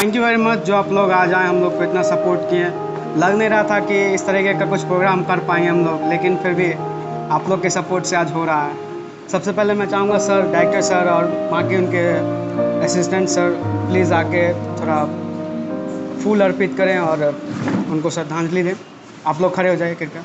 Thank you very much जो आप लोग आज आए, हम लोग को इतना सपोर्ट किए। लग नहीं रहा था कि इस तरीके का कुछ प्रोग्राम कर पाएंगे हम लोग, लेकिन फिर भी आप लोग के सपोर्ट से आज हो रहा है। सबसे पहले मैं चाहूँगा सर, डायरेक्टर सर और बाकी उनके असिस्टेंट सर प्लीज़ आके थोड़ा फूल अर्पित करें और उनको श्रद्धांजलि दें। आप लोग खड़े हो जाइए कृपया।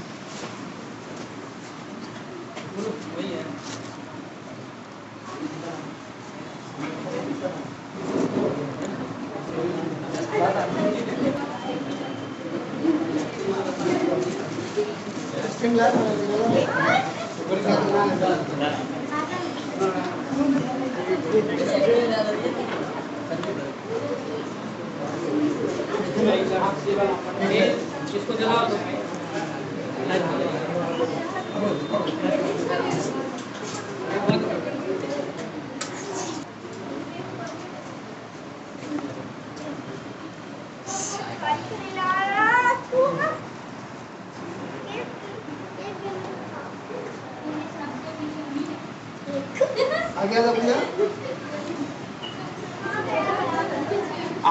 इसको जलाओ तो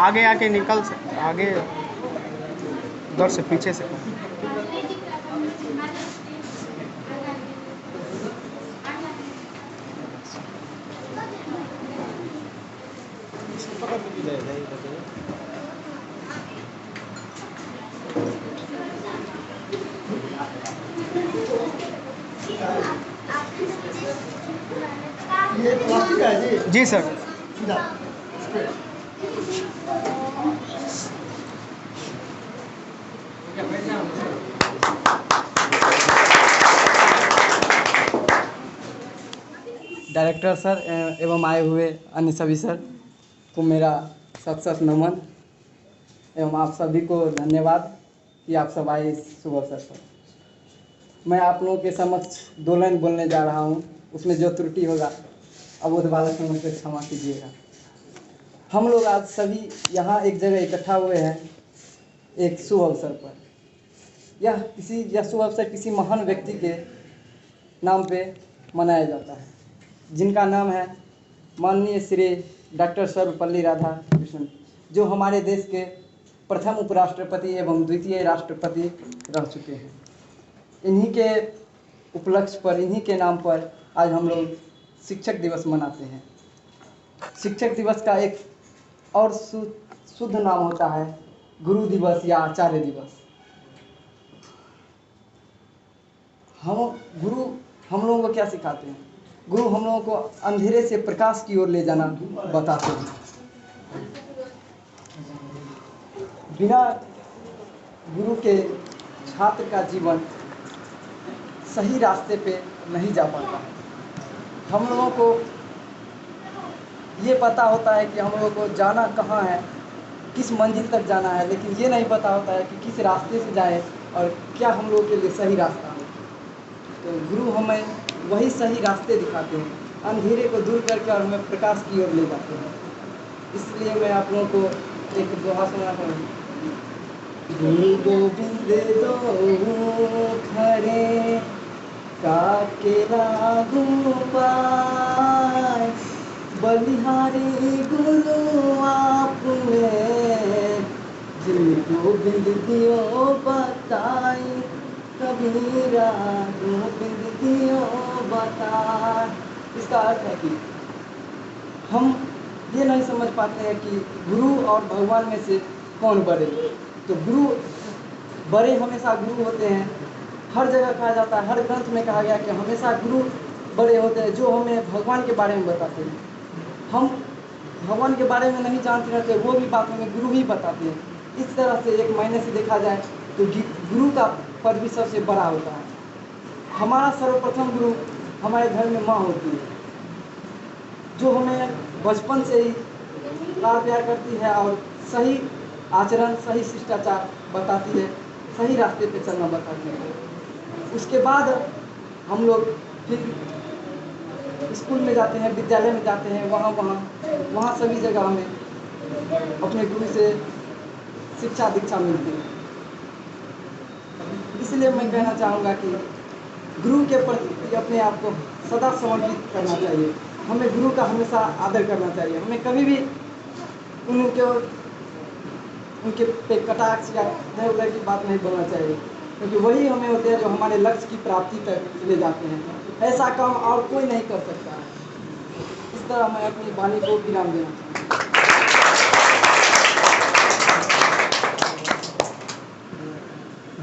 आगे आके निकल सकते, आगे उधर से पीछे से। ये प्लास्टिक है जी सर। डायरेक्टर सर एवं आए हुए अन्य सभी सर को मेरा सत सत नमन एवं आप सभी को धन्यवाद कि आप सब आए इस शुभ अवसर पर। मैं आप लोगों के समक्ष 2 लाइन बोलने जा रहा हूँ, उसमें जो त्रुटि होगा अबोध बालक समझ कर क्षमा कीजिएगा। हम लोग आज सभी यहाँ एक जगह इकट्ठा हुए हैं एक शुभ अवसर पर। यह शुभ अवसर किसी महान व्यक्ति के नाम पे मनाया जाता है, जिनका नाम है माननीय श्री डॉक्टर सर्वपल्ली राधाकृष्णन, जो हमारे देश के प्रथम उपराष्ट्रपति एवं द्वितीय राष्ट्रपति रह चुके हैं। इन्हीं के उपलक्ष्य पर, इन्हीं के नाम पर आज हम लोग शिक्षक दिवस मनाते हैं। शिक्षक दिवस का एक और शुद्ध नाम होता है गुरु दिवस या आचार्य दिवस। गुरु हम लोगों को क्या सिखाते हैं? गुरु हम लोगों को अंधेरे से प्रकाश की ओर ले जाना बताते हैं। बिना गुरु के छात्र का जीवन सही रास्ते पे नहीं जा पाता है। हम लोगों को ये पता होता है कि हम लोगों को जाना कहाँ है, किस मंजिल तक जाना है, लेकिन ये नहीं पता होता है कि किस रास्ते से जाए और क्या हम लोगों के लिए सही रास्ता है। तो गुरु हमें वही सही रास्ते दिखाते हैं, अंधेरे को दूर करके और हमें प्रकाश की ओर ले जाते हैं। इसलिए मैं आप लोगों को एक दोहा सुनाता हूँ। गुरु गोविंद दो खरे काके लागू पाए, बलिहारी गुरु आपने जिन गोविंद दियो बताई, कबीरा गोविंद दियो बताए। इसका अर्थ है कि हम ये नहीं समझ पाते हैं कि गुरु और भगवान में से कौन बड़े। तो गुरु बड़े हमेशा गुरु होते हैं। हर जगह कहा जाता है, हर ग्रंथ में कहा गया कि हमेशा गुरु बड़े होते हैं जो हमें भगवान के बारे में बताते हैं। हम भगवान के बारे में नहीं जानते रहते, वो भी बात हमें गुरु ही बताते हैं। इस तरह से एक मायने से देखा जाए तो गुरु का पद भी सबसे बड़ा होता है। हमारा सर्वप्रथम गुरु हमारे घर में माँ होती है, जो हमें बचपन से ही लाड़ प्यार करती है और सही आचरण, सही शिष्टाचार बताती है, सही रास्ते पे चलना बताती है। उसके बाद हम लोग फिर स्कूल में जाते हैं, विद्यालय में जाते हैं, वहाँ सभी जगह हमें अपने गुरु से शिक्षा दीक्षा मिलती है। इसलिए मैं कहना चाहूँगा कि गुरु के प्रति अपने आप को सदा समर्पित करना चाहिए। हमें गुरु का हमेशा आदर करना चाहिए। हमें कभी भी उनके उनके पे कटाक्ष या इधर उधर की बात नहीं बोलना चाहिए, क्योंकि वही हमें होते हैं जो हमारे लक्ष्य की प्राप्ति तक ले जाते हैं। ऐसा काम और कोई नहीं कर सकता है। इस तरह मैं अपनी वाणी को विराम देना चाहूँगा।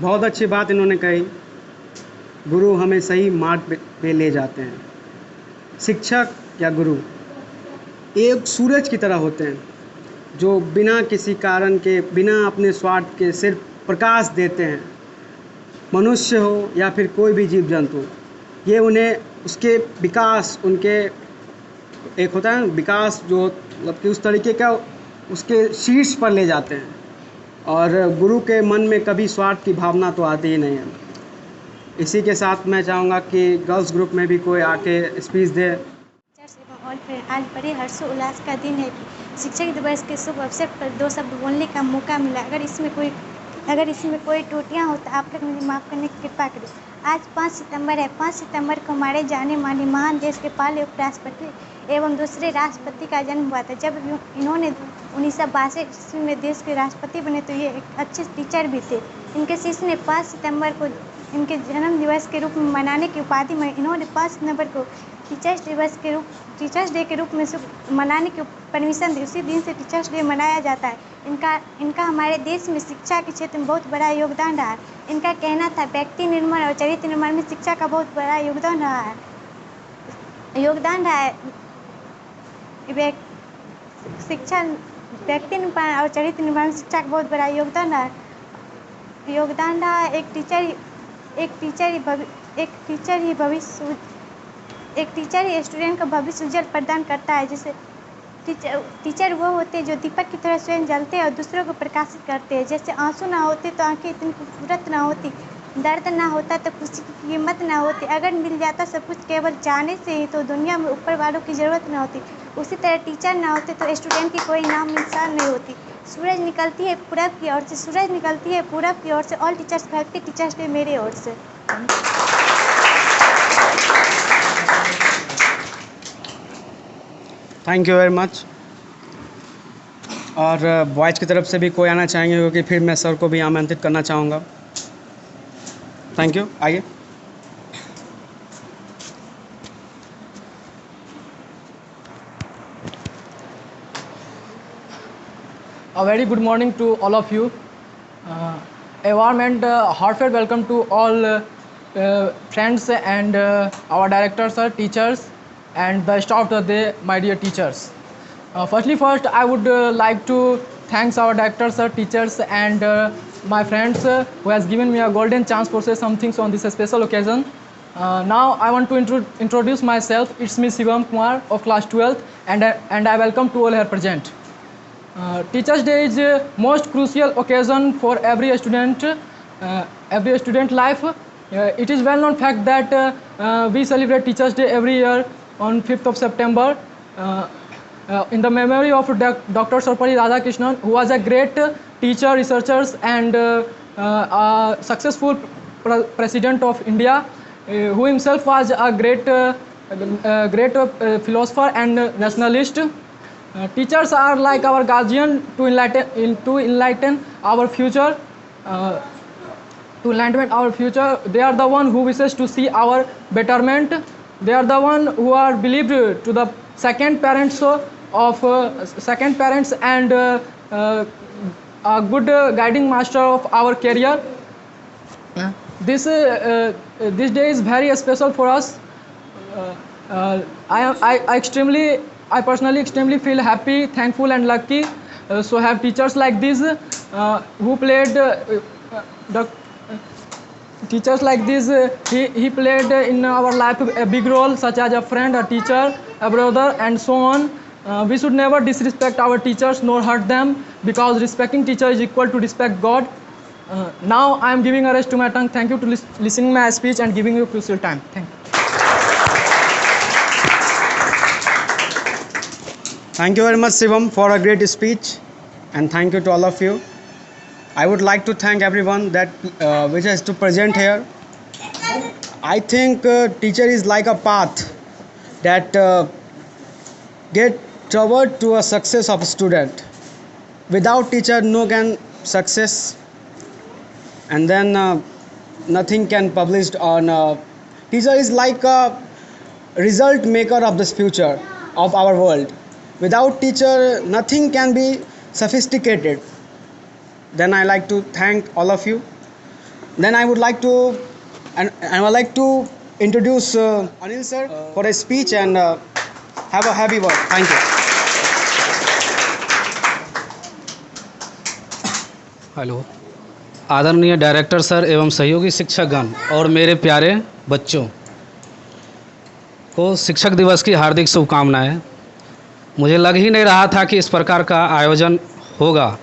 बहुत अच्छी बात इन्होंने कही। गुरु हमें सही मार्ग पे ले जाते हैं। शिक्षक या गुरु एक सूरज की तरह होते हैं जो बिना किसी कारण के, बिना अपने स्वार्थ के सिर्फ प्रकाश देते हैं। मनुष्य हो या फिर कोई भी जीव जंतु, ये उन्हें उसके विकास, उनके एक होता है विकास जो मतलब कि उस तरीके का उसके शीर्ष पर ले जाते हैं। और गुरु के मन में कभी स्वार्थ की भावना तो आती ही नहीं है। इसी के साथ मैं चाहूँगा कि गर्ल्स ग्रुप में भी कोई आके स्पीच दे। एवं ऑल फ्रेंड, आज बड़े हर्षोल्लास का दिन है। शिक्षक दिवस के शुभ अवसर पर 2 शब्द बोलने का मौका मिला। अगर इसमें कोई त्रुटियां हो तो आप लोग मुझे माफ़ करने की कृपा करें। आज 5 सितंबर है। 5 सितंबर को हमारे जाने माने महान देश के पहले उपराष्ट्रपति एवं दूसरे राष्ट्रपति का जन्म हुआ था। जब इन्होंने 1962 ईस्वी में देश के राष्ट्रपति बने तो ये एक अच्छे टीचर भी थे। इनके शिष्य ने 5 सितंबर को इनके जन्म दिवस के रूप में मनाने की उपाधि में इन्होंने 5 सितंबर को टीचर्स डे के रूप में मनाने की परमिशन दी। उसी दिन से टीचर्स डे मनाया जाता है। इनका हमारे देश में शिक्षा के क्षेत्र में बहुत बड़ा योगदान रहा है। इनका कहना था व्यक्ति निर्माण और चरित्र निर्माण में शिक्षा का बहुत बड़ा योगदान रहा है। शिक्षा व्यक्ति निर्माण और चरित्र निर्माण में शिक्षा का बहुत बड़ा योगदान रहा है। एक टीचर ही स्टूडेंट का भविष्य उज्जवल प्रदान करता है। जैसे टीचर वो होते हैं जो दीपक की तरह स्वयं जलते हैं और दूसरों को प्रकाशित करते हैं। जैसे आंसू ना होते तो आंखें इतनी खूबसूरत ना होती, दर्द ना होता तो खुशी की कीमत ना होती, अगर मिल जाता सब कुछ केवल जाने से ही तो दुनिया में ऊपर वालों की ज़रूरत ना होती। उसी तरह टीचर ना होते तो स्टूडेंट की कोई नाम इंसान नहीं होती। सूरज निकलती है पूरब की ओर से। All teachers happy teachers day मेरे ओर से। Thank you very much. और बॉयज़ की तरफ से भी कोई आना चाहेंगे, क्योंकि फिर मैं सर को भी आमंत्रित करना चाहूँगा। थैंक यू, आइए। A very good morning to all of you. A warm and heartfelt welcome to all friends and our directors, teachers, and the staff of the day, my dear teachers. First, I would like to thank our directors, teachers, and my friends who has given me a golden chance for say some things on this special occasion. Now I want to introduce myself. It's me Shivam Kumar of class 12th, and I welcome to all here present. Teachers Day is most crucial occasion for every student life. It is well known fact that we celebrate Teachers Day every year on 5th of September in the memory of Dr. Sarvapalli Radhakrishnan, who was a great teacher, researcher, and a successful president of India, who himself was a great philosopher and nationalist. Teachers are like our guardian to enlighten our future. They are the one who wishes to see our betterment. They are the one who are believed to the second parents and a good guiding master of our career. This day is very special for us. I personally extremely feel happy, thankful, and lucky so have teachers like this who played teachers like this. He played in our life a big role, such as a friend, a teacher, a brother, and so on. We should never disrespect our teachers nor hurt them, because respecting teacher is equal to respect God. Now I am giving a rest to my tongue. Thank you to listening my speech and giving you crucial time. Thank you. Thank you very much, Shivam, for a great speech, and thank you to all of you. I would like to thank everyone that which has to present here. I think teacher is like a path that get toward to a success of a student. Without teacher, no success, and then nothing can published on. Teacher is like a result maker of this future of our world. Without teacher, nothing can be sophisticated. Then I like to thank all of you. Then I would like to, and I would like to introduce Anil sir for a speech and have a happy word. Thank you. Hello, आदरणीय director sir एवं सहयोगी शिक्षकगण और मेरे प्यारे बच्चों को शिक्षक दिवस की हार्दिक शुभकामनाएं। मुझे लग ही नहीं रहा था कि इस प्रकार का आयोजन होगा,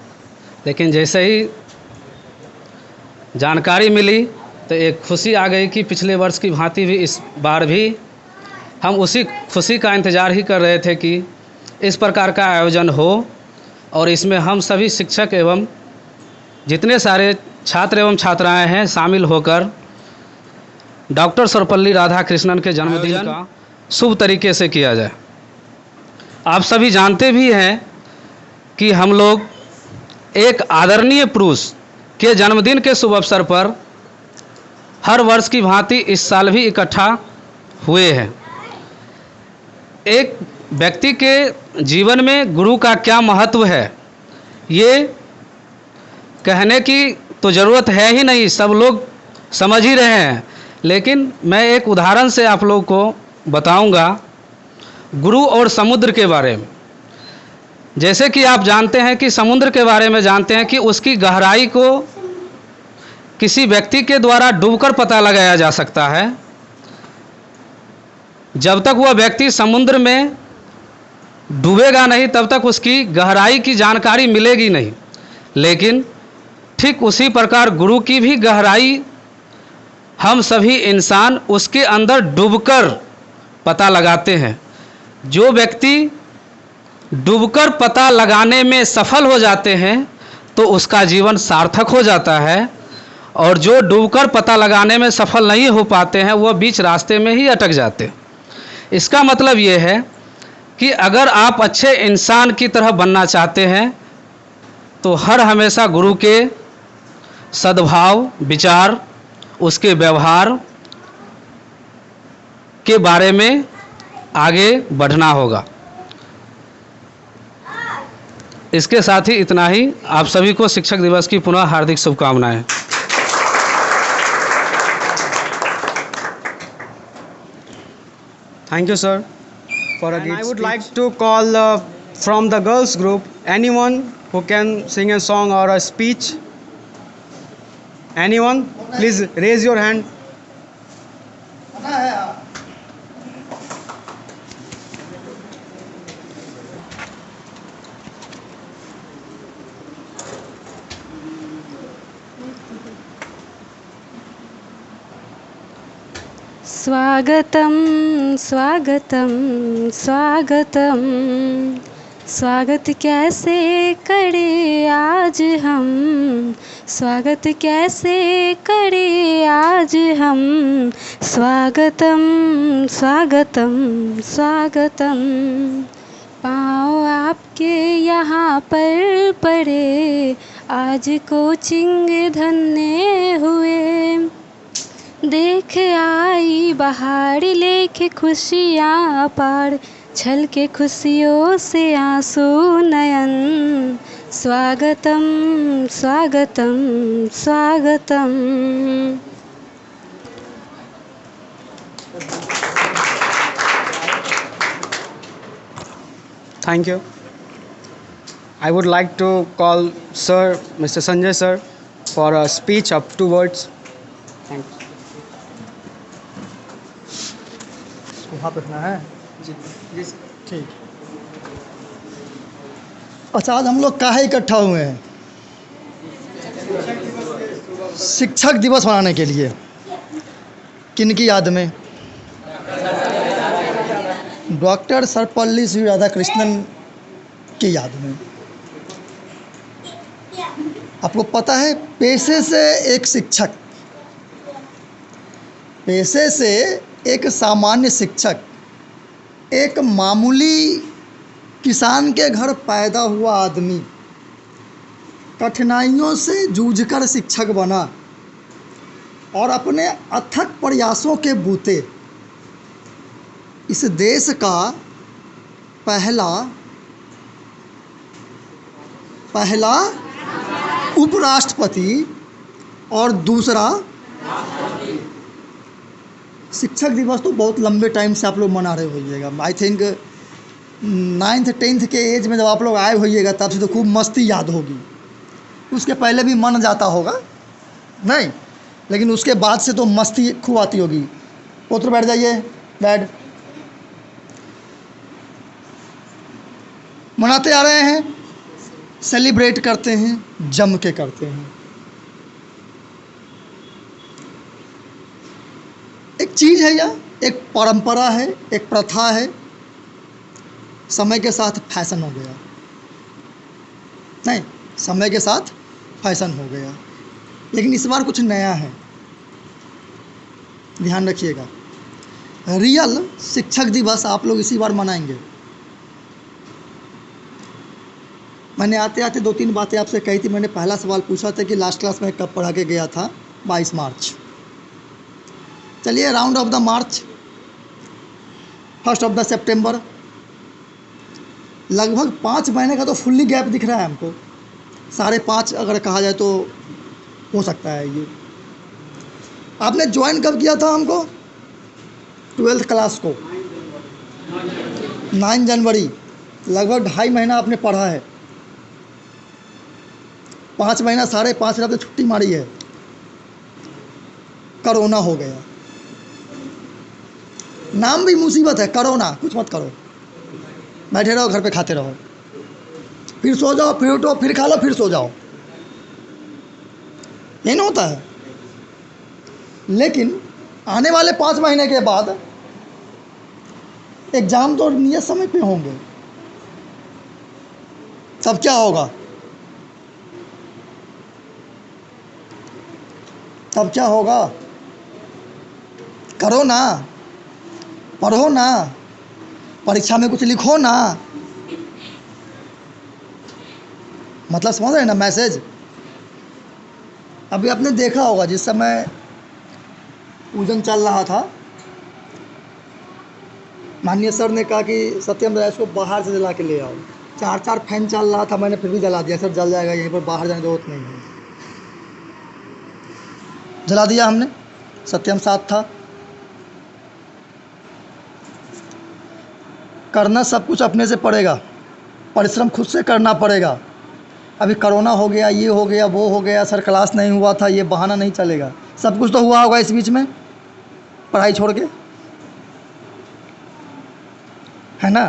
लेकिन जैसे ही जानकारी मिली तो एक खुशी आ गई कि पिछले वर्ष की भांति भी इस बार भी हम उसी खुशी का इंतज़ार ही कर रहे थे कि इस प्रकार का आयोजन हो और इसमें हम सभी शिक्षक एवं जितने सारे छात्र एवं छात्राएं हैं शामिल होकर डॉक्टर सर्वपल्ली राधाकृष्णन के जन्मदिन का शुभ तरीके से किया जाए। आप सभी जानते भी हैं कि हम लोग एक आदरणीय पुरुष के जन्मदिन के शुभ अवसर पर हर वर्ष की भांति इस साल भी इकट्ठा हुए हैं। एक व्यक्ति के जीवन में गुरु का क्या महत्व है ये कहने की तो ज़रूरत है ही नहीं, सब लोग समझ ही रहे हैं, लेकिन मैं एक उदाहरण से आप लोग को बताऊंगा गुरु और समुद्र के बारे में। जैसे कि आप जानते हैं कि समुद्र के बारे में जानते हैं कि उसकी गहराई को किसी व्यक्ति के द्वारा डूबकर पता लगाया जा सकता है। जब तक वह व्यक्ति समुद्र में डूबेगा नहीं तब तक उसकी गहराई की जानकारी मिलेगी नहीं। लेकिन ठीक उसी प्रकार गुरु की भी गहराई हम सभी इंसान उसके अंदर डूबकर पता लगाते हैं। जो व्यक्ति डूबकर पता लगाने में सफल हो जाते हैं तो उसका जीवन सार्थक हो जाता है, और जो डूबकर पता लगाने में सफल नहीं हो पाते हैं वह बीच रास्ते में ही अटक जाते। इसका मतलब ये है कि अगर आप अच्छे इंसान की तरह बनना चाहते हैं तो हर हमेशा गुरु के सद्भाव, विचार, उसके व्यवहार के बारे में आगे बढ़ना होगा। इसके साथ ही इतना ही। आप सभी को शिक्षक दिवस की पुनः हार्दिक शुभकामनाएं। Thank you, sir, for a great I would like to call from the girls group anyone who can sing a song or a speech. Anyone? Please raise your hand. स्वागतम स्वागतम स्वागतम, स्वागत कैसे करें आज हम, स्वागत कैसे करें आज हम, स्वागतम स्वागतम स्वागतम। पाँव आपके यहाँ पर पड़े, आज कोचिंग धन्य हुए, देख आई बाहर लेके खुशियाँ पार, छल के खुशियों से आंसू नयन, स्वागतम स्वागतम स्वागतम। Thank you. I would like to call Sir, Mr. Sanjay sir, for a speech of 2 words. Thank you. इसको हाथ रखना है जी ठीक। अच्छा, आज हम लोग काहे इकट्ठा हुए हैं? शिक्षक दिवस मनाने के लिए। किनकी याद में? डॉक्टर सर्वपल्ली श्री राधाकृष्णन की याद में। आपको पता है, पेशे से एक शिक्षक, पेशे से एक सामान्य शिक्षक, एक मामूली किसान के घर पैदा हुआ आदमी कठिनाइयों से जूझकर शिक्षक बना और अपने अथक प्रयासों के बूते इस देश का पहला उपराष्ट्रपति और दूसरा शिक्षक दिवस तो बहुत लंबे टाइम से आप लोग मना रहे होइएगा। आई थिंक 9th 10th के एज में जब आप लोग आए होइएगा तब से तो खूब मस्ती याद होगी। उसके पहले भी मन जाता होगा नहीं, लेकिन उसके बाद से तो मस्ती खूब आती होगी। पुत्र बैठ जाइए, डैड। मनाते आ रहे हैं, सेलिब्रेट करते हैं, जम के करते हैं। एक चीज़ है या एक परंपरा है, एक प्रथा है, समय के साथ फैशन हो गया। नहीं, समय के साथ फैशन हो गया, लेकिन इस बार कुछ नया है, ध्यान रखिएगा। रियल शिक्षक दिवस आप लोग इसी बार मनाएंगे। मैंने आते आते 2-3 बातें आपसे कही थी। मैंने पहला सवाल पूछा था कि लास्ट क्लास में कब पढ़ा के गया था, 22 मार्च। चलिए, round of the March, 1st of the सितंबर, लगभग 5 महीने का तो फुल्ली गैप दिख रहा है हमको। 5.5 अगर कहा जाए तो हो सकता है ये। आपने ज्वाइन कब किया था हमको? 12th क्लास को 9 जनवरी। लगभग 2.5 महीना आपने पढ़ा है। 5 महीना 5.5 आपने छुट्टी मारी है। कोरोना हो गया। नाम भी मुसीबत है, कोरोना। कुछ मत करो, बैठे रहो घर पे, खाते रहो, फिर सो जाओ, फिर उठो, फिर खा लो, फिर सो जाओ। ये नहीं होता है। लेकिन आने वाले 5 महीने के बाद एग्जाम तो नियत समय पे होंगे। तब क्या होगा? तब क्या होगा? करो ना, पढ़ो ना, परीक्षा में कुछ लिखो ना। मतलब समझ रहे हैं ना मैसेज? अभी आपने देखा होगा जिस समय पूजन चल रहा था, माननीय सर ने कहा कि सत्यम राय को बाहर से जला के ले आओ। 4 फैन चल रहा था, मैंने फिर भी जला दिया। सर जल जाएगा, यहीं पर बाहर जाने की जरूरत नहीं है। जला दिया हमने, सत्यम साथ था। करना सब कुछ अपने से पड़ेगा, परिश्रम खुद से करना पड़ेगा। अभी कोरोना हो गया, ये हो गया, वो हो गया, सर क्लास नहीं हुआ था, ये बहाना नहीं चलेगा। सब कुछ तो हुआ होगा इस बीच में, पढ़ाई छोड़ के, है ना?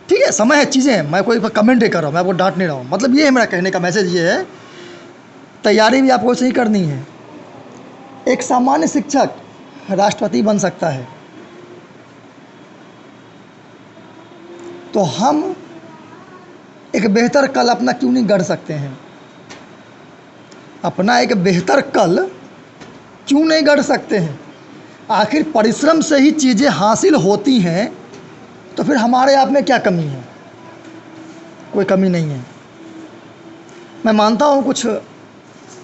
ठीक है, समय है, चीज़ें हैं। मैं कोई कमेंट नहीं कर रहा हूँ, मैं आपको डांट नहीं रहा हूँ। मतलब ये है, मेरा कहने का मैसेज ये है, तैयारी भी आपको सही करनी है। एक सामान्य शिक्षक राष्ट्रपति बन सकता है, तो हम एक बेहतर कल अपना क्यों नहीं गढ़ सकते हैं? अपना एक बेहतर कल क्यों नहीं गढ़ सकते हैं? आखिर परिश्रम से ही चीज़ें हासिल होती हैं, तो फिर हमारे आप में क्या कमी है? कोई कमी नहीं है। मैं मानता हूँ कुछ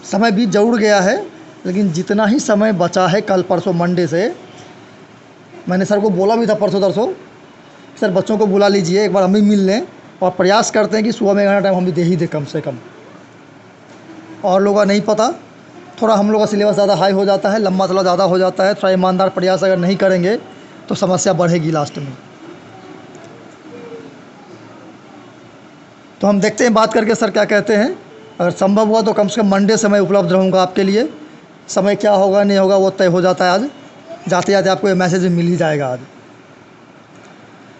समय बीत जरूर गया है, लेकिन जितना ही समय बचा है, कल परसों मंडे से, मैंने सर को बोला भी था परसों तरसों, सर बच्चों को बुला लीजिए, एक बार हम भी मिल लें, और प्रयास करते हैं कि सुबह में 1 घंटा टाइम हम भी दे ही दें कम से कम। और लोगों का नहीं पता, थोड़ा हम लोग का सिलेबस ज़्यादा हाई हो जाता है, लंबा चला ज़्यादा हो जाता है। थोड़ा ईमानदार प्रयास अगर नहीं करेंगे तो समस्या बढ़ेगी लास्ट में। तो हम देखते हैं बात करके सर क्या कहते हैं। अगर संभव हुआ तो कम से कम मंडे से मैं उपलब्ध रहूँगा आपके लिए। समय क्या होगा नहीं होगा वो तय हो जाता है। आज जाते जाते आपको ये मैसेज भी मिल ही जाएगा आज।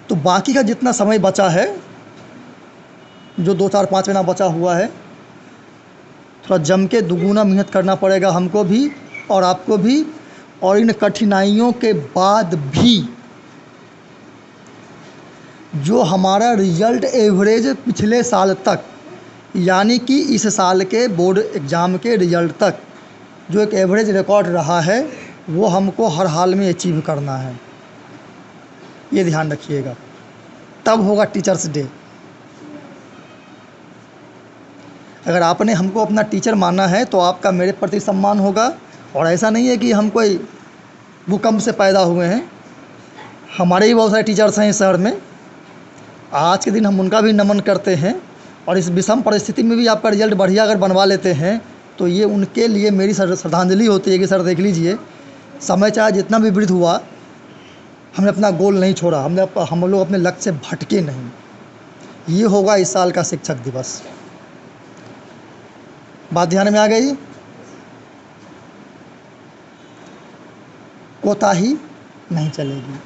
तो बाकी का जितना समय बचा है, जो 2-4-5 महीना बचा हुआ है, थोड़ा जम के दुगुना मेहनत करना पड़ेगा हमको भी और आपको भी। और इन कठिनाइयों के बाद भी जो हमारा रिजल्ट एवरेज पिछले साल तक, यानी कि इस साल के बोर्ड एग्ज़ाम के रिजल्ट तक जो एक एवरेज रिकॉर्ड रहा है, वो हमको हर हाल में अचीव करना है। ये ध्यान रखिएगा, तब होगा टीचर्स डे। अगर आपने हमको अपना टीचर माना है तो आपका मेरे प्रति सम्मान होगा। और ऐसा नहीं है कि हम कोई भूकंप से पैदा हुए हैं, हमारे ही बहुत सारे टीचर्स हैं इस शहर में, आज के दिन हम उनका भी नमन करते हैं। और इस विषम परिस्थिति में भी आपका रिजल्ट बढ़िया अगर बनवा लेते हैं तो ये उनके लिए मेरी श्रद्धांजलि होती है कि सर देख लीजिए, समय चाहे जितना भी वृद्ध हुआ, हमने अपना गोल नहीं छोड़ा, हम लोग अपने लक्ष्य से भटके नहीं। ये होगा इस साल का शिक्षक दिवस। बात ध्यान में आ गई? कोताही नहीं चलेगी,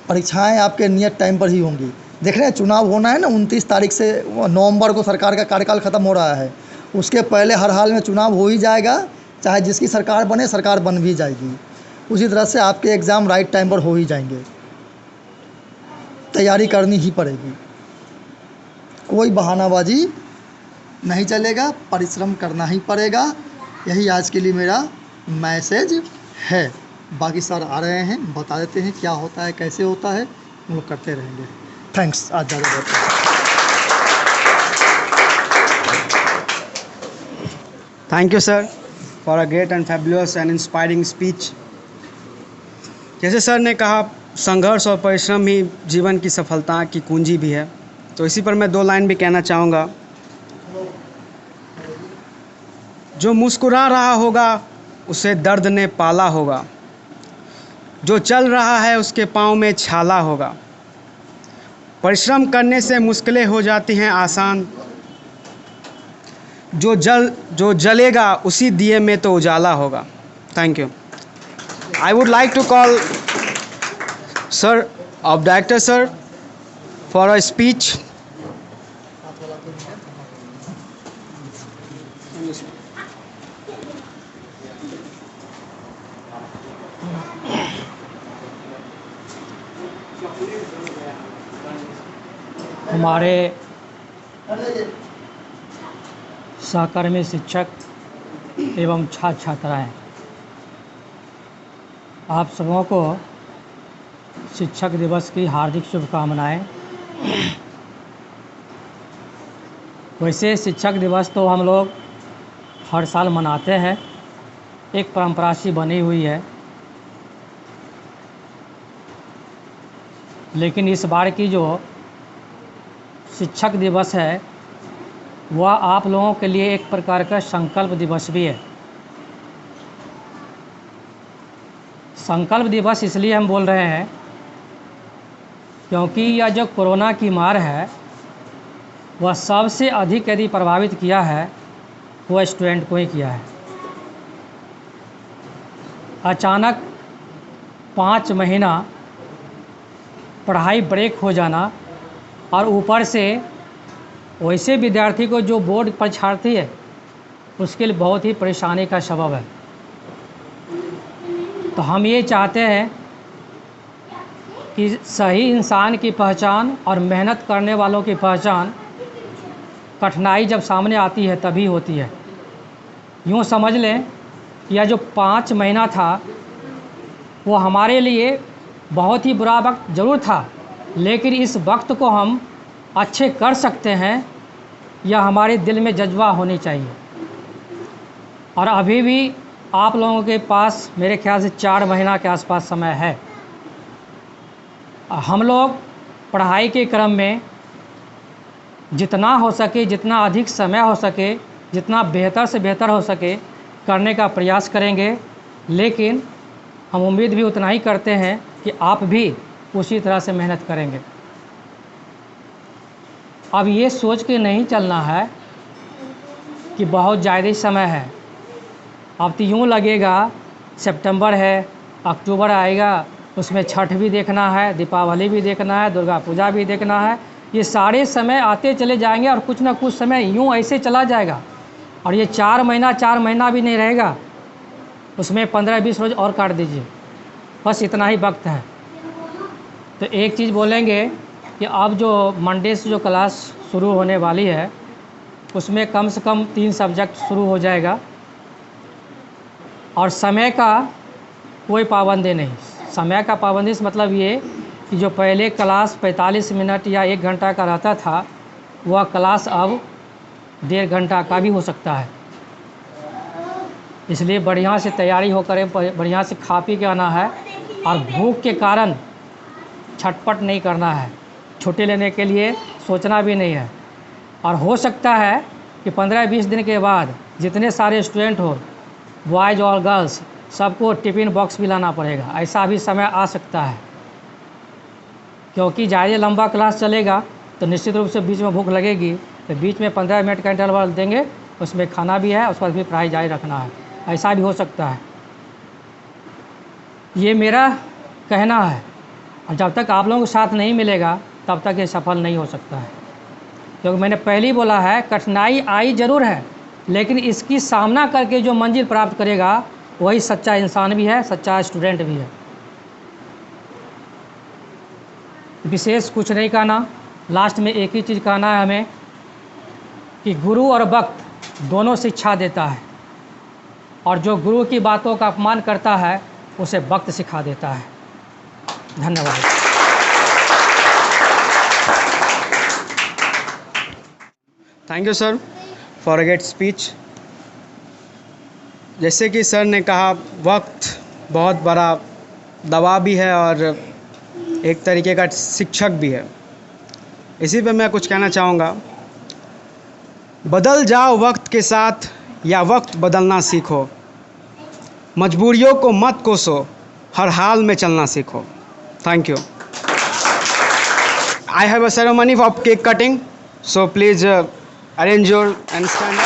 परीक्षाएं आपके नियत टाइम पर ही होंगी। देख रहे हैं चुनाव होना है ना, 29 तारीख से नवंबर को सरकार का कार्यकाल ख़त्म हो रहा है। उसके पहले हर हाल में चुनाव हो ही जाएगा, चाहे जिसकी सरकार बने, सरकार बन भी जाएगी। उसी तरह से आपके एग्ज़ाम राइट टाइम पर हो ही जाएंगे। तैयारी करनी ही पड़ेगी, कोई बहानाबाजी नहीं चलेगा, परिश्रम करना ही पड़ेगा। यही आज के लिए मेरा मैसेज है। बाकी सर आ रहे हैं, बता देते हैं क्या होता है, कैसे होता है, हम लोग करते रहेंगे। थैंक्स। आज ज़्यादा बहुत thank you sir for a great and fabulous and inspiring speech. जैसे सर ने कहा, संघर्ष और परिश्रम ही जीवन की सफलता की कुंजी भी है। तो इसी पर मैं 2 लाइन भी कहना चाहूँगा। जो मुस्कुरा रहा होगा उसे दर्द ने पाला होगा, जो चल रहा है उसके पाँव में छाला होगा। परिश्रम करने से मुश्किलें हो जाती हैं आसान, जो जलेगा उसी दिए में तो उजाला होगा। Thank you. I would like to call sir of director sir for a speech. हमारे सहकर्मी शिक्षक एवं छात्र छात्राएं, आप सबों को शिक्षक दिवस की हार्दिक शुभकामनाएं। वैसे शिक्षक दिवस तो हम लोग हर साल मनाते हैं, एक परंपरा सी बनी हुई है। लेकिन इस बार की जो शिक्षक दिवस है वह आप लोगों के लिए एक प्रकार का संकल्प दिवस भी है। संकल्प दिवस इसलिए हम बोल रहे हैं क्योंकि यह जो कोरोना की मार है वह सबसे अधिक यदि प्रभावित किया है वह स्टूडेंट को ही किया है। अचानक 5 महीना पढ़ाई ब्रेक हो जाना और ऊपर से वैसे विद्यार्थी को जो बोर्ड परीक्षार्थी है उसके लिए बहुत ही परेशानी का सबब है। तो हम ये चाहते हैं कि सही इंसान की पहचान और मेहनत करने वालों की पहचान कठिनाई जब सामने आती है तभी होती है। यूँ समझ लें यह जो 5 महीना था वो हमारे लिए बहुत ही बुरा वक्त ज़रूर था, लेकिन इस वक्त को हम अच्छे कर सकते हैं यह हमारे दिल में जज्बा होनी चाहिए। और अभी भी आप लोगों के पास मेरे ख्याल से 4 महीना के आसपास समय है। हम लोग पढ़ाई के क्रम में जितना हो सके, जितना अधिक समय हो सके, जितना बेहतर से बेहतर हो सके करने का प्रयास करेंगे। लेकिन हम उम्मीद भी उतना ही करते हैं कि आप भी उसी तरह से मेहनत करेंगे। अब ये सोच के नहीं चलना है कि बहुत ज़्यादा समय है। अब तो यूँ लगेगा सितंबर है, अक्टूबर आएगा, उसमें छठ भी देखना है, दीपावली भी देखना है, दुर्गा पूजा भी देखना है। ये सारे समय आते चले जाएंगे और कुछ ना कुछ समय यूँ ऐसे चला जाएगा और ये 4 महीना भी नहीं रहेगा, उसमें 15-20 रोज़ और काट दीजिए, बस इतना ही वक्त है। तो एक चीज़ बोलेंगे कि अब जो मंडे से जो क्लास शुरू होने वाली है उसमें कम से कम 3 सब्जेक्ट शुरू हो जाएगा और समय का कोई पाबंदी नहीं। समय का पाबंदी से मतलब ये कि जो पहले क्लास 45 मिनट या 1 घंटा का रहता था वह क्लास अब 1.5 घंटा का भी हो सकता है। इसलिए बढ़िया से तैयारी हो करें, बढ़िया से खा पी के आना है और भूख के कारण छटपट नहीं करना है। छुट्टी लेने के लिए सोचना भी नहीं है। और हो सकता है कि 15-20 दिन के बाद जितने सारे स्टूडेंट हो, बॉयज़ और गर्ल्स, सबको टिफ़िन बॉक्स भी लाना पड़ेगा। ऐसा भी समय आ सकता है, क्योंकि ज़्यादा लंबा क्लास चलेगा तो निश्चित रूप से बीच में भूख लगेगी। तो बीच में 15 मिनट का इंटरवल देंगे, उसमें खाना भी है, उसके बाद भी पढ़ाई जारी रखना है। ऐसा भी हो सकता है। ये मेरा कहना है। और जब तक आप लोगों को साथ नहीं मिलेगा तब तक ये सफल नहीं हो सकता है। क्योंकि मैंने पहले ही बोला है, कठिनाई आई ज़रूर है, लेकिन इसकी सामना करके जो मंजिल प्राप्त करेगा वही सच्चा इंसान भी है, सच्चा स्टूडेंट भी है। विशेष कुछ नहीं कहना, लास्ट में एक ही चीज़ कहना है हमें कि गुरु और वक्त दोनों शिक्षा देता है, और जो गुरु की बातों का अपमान करता है उसे वक्त सिखा देता है। धन्यवाद। Thank you sir for a great speech. जैसे कि सर ने कहा, वक्त बहुत बड़ा दवा भी है और एक तरीके का शिक्षक भी है। इसी पे मैं कुछ कहना चाहूँगा। बदल जाओ वक्त के साथ या वक्त बदलना सीखो, मजबूरियों को मत कोसो, हर हाल में चलना सीखो। Thank you. I have a ceremony of cake cutting, so please arrange your and stand up.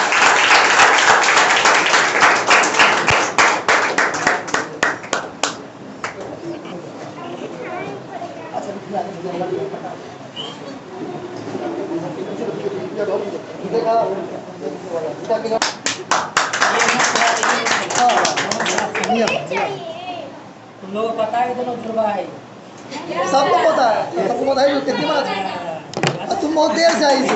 तुम लोगों को पता है कि दोनों जुड़वा है? सबको पता है, सबको पता है कितनी बात। तुम बहुत देर से आई थी।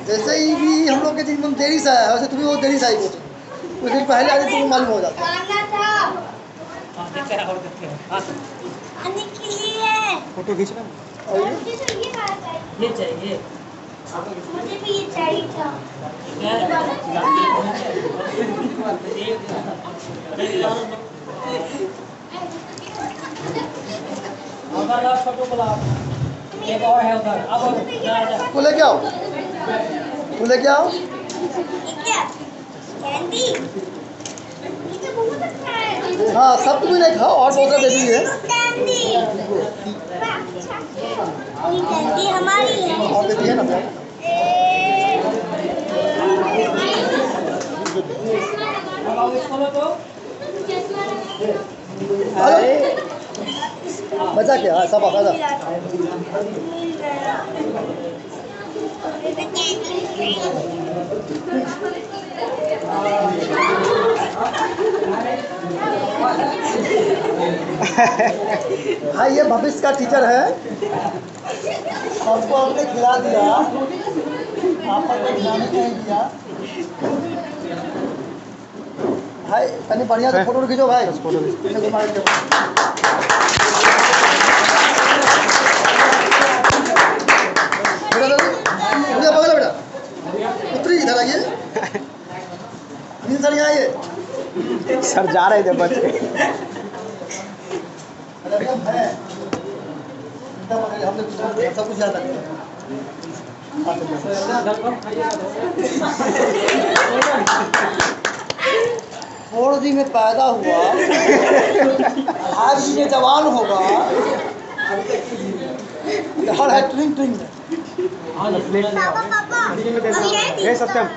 जैसे ही भी हम लोग के दिन में देरी से आया, वैसे तुम्हें बहुत देरी से आई हो। कुछ दिन पहले आए तुमको मालूम हो जाता है। फोटो खींचना ये चाहिए। मुझे भी ये चाहिए था। फोटो गुलाब एक और है उधर। अब तू लेके आओ, तू लेके आओ। कैंडी ये तो बहुत अच्छा है। हाँ, सब तुम्हें नहीं खाओ, और बहुत दे दी है। कैंडी ये कैंडी हमारी है। और देती है ना प्यार। बचा क्या? हाँ, सब आजा। भाई ये भविष्य का टीचर है, सबको हमने खिला दिया, आप पर खिलाने नहीं दिया। भाई तनी बढ़िया से फोटो खींचो भाई। बेटा बगल बेटा उतरी इधर आइए। सर यहाँ आइए। सर जा रहे थे बच के। हमने सब कुछ याद रखा। 4G में पैदा हुआ, 5G में जवान होगा, हर है ट्रिंग ट्रिंग में। ये सत्यम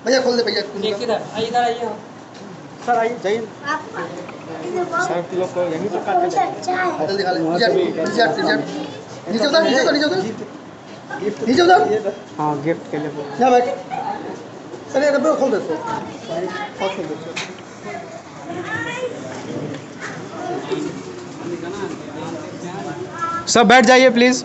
भैया खोल दे भैया। इधर आइए। सर आइए जाइए। सर तुम लोग को यहीं पर काट के दिखा ले। नीचे उतर, नीचे उतर, नीचे उतर, नीचे उतर। हाँ गिफ्ट के लिए यहाँ बैठ। चलिए डब्बे खोल दे इसको। खोल दे। सब बैठ जाइए प्लीज़।